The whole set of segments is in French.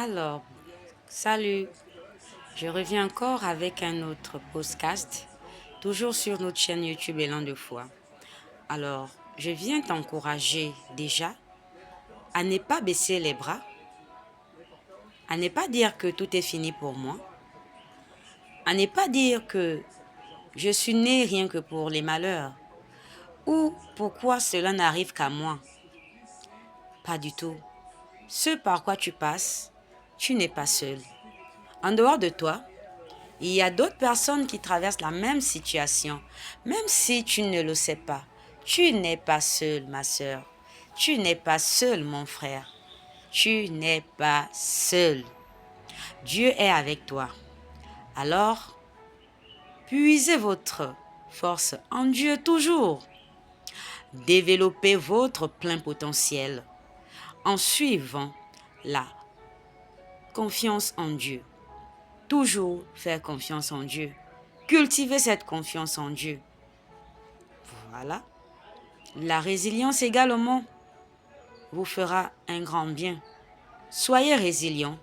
Alors, salut, je reviens encore avec un autre podcast, toujours sur notre chaîne YouTube Élan de foi. Alors, je viens t'encourager déjà à ne pas baisser les bras, à ne pas dire que tout est fini pour moi, à ne pas dire que je suis né rien que pour les malheurs ou pourquoi cela n'arrive qu'à moi. Pas du tout. Ce par quoi tu passes, tu n'es pas seul. En dehors de toi, il y a d'autres personnes qui traversent la même situation, même si tu ne le sais pas. Tu n'es pas seul, ma sœur. Tu n'es pas seul, mon frère. Tu n'es pas seul. Dieu est avec toi. Alors, puisez votre force en Dieu toujours. Développez votre plein potentiel en suivant la confiance en Dieu. Toujours faire confiance en Dieu. Cultivez cette confiance en Dieu. Voilà. La résilience également vous fera un grand bien. Soyez résilient.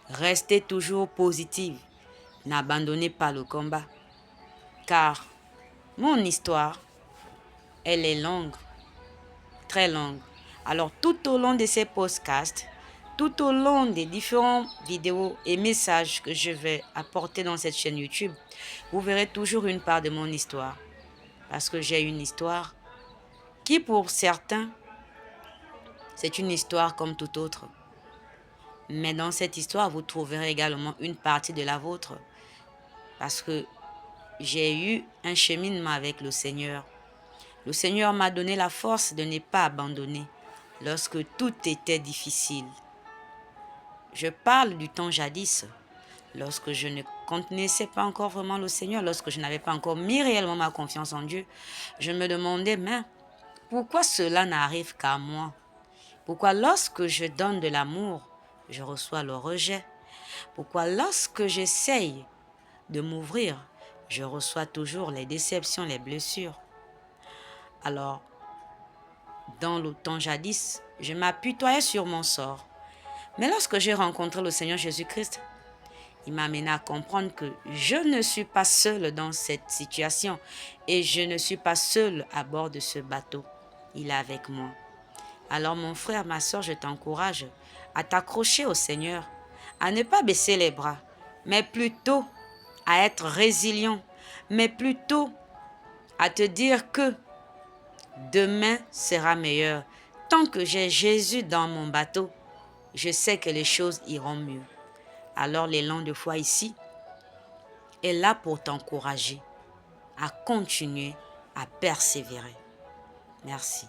Restez toujours positif. N'abandonnez pas le combat. Car mon histoire, elle est longue, très longue. Alors tout au long de ces podcasts, tout au long des différentes vidéos et messages que je vais apporter dans cette chaîne YouTube, vous verrez toujours une part de mon histoire. Parce que j'ai une histoire qui pour certains, c'est une histoire comme toute autre. Mais dans cette histoire, vous trouverez également une partie de la vôtre. Parce que j'ai eu un cheminement avec le Seigneur. Le Seigneur m'a donné la force de ne pas abandonner lorsque tout était difficile. Je parle du temps jadis, lorsque je ne connaissais pas encore vraiment le Seigneur, lorsque je n'avais pas encore mis réellement ma confiance en Dieu. Je me demandais, mais pourquoi cela n'arrive qu'à moi? Pourquoi lorsque je donne de l'amour, je reçois le rejet? Pourquoi lorsque j'essaye de m'ouvrir, je reçois toujours les déceptions, les blessures? Alors, dans le temps jadis, je m'apitoyais sur mon sort. Mais lorsque j'ai rencontré le Seigneur Jésus-Christ, il m'a amené à comprendre que je ne suis pas seule dans cette situation et je ne suis pas seule à bord de ce bateau. Il est avec moi. Alors mon frère, ma soeur, je t'encourage à t'accrocher au Seigneur, à ne pas baisser les bras, mais plutôt à être résilient, mais plutôt à te dire que demain sera meilleur. Tant que j'ai Jésus dans mon bateau, je sais que les choses iront mieux. Alors l'élan de foi ici est là pour t'encourager à continuer à persévérer. Merci.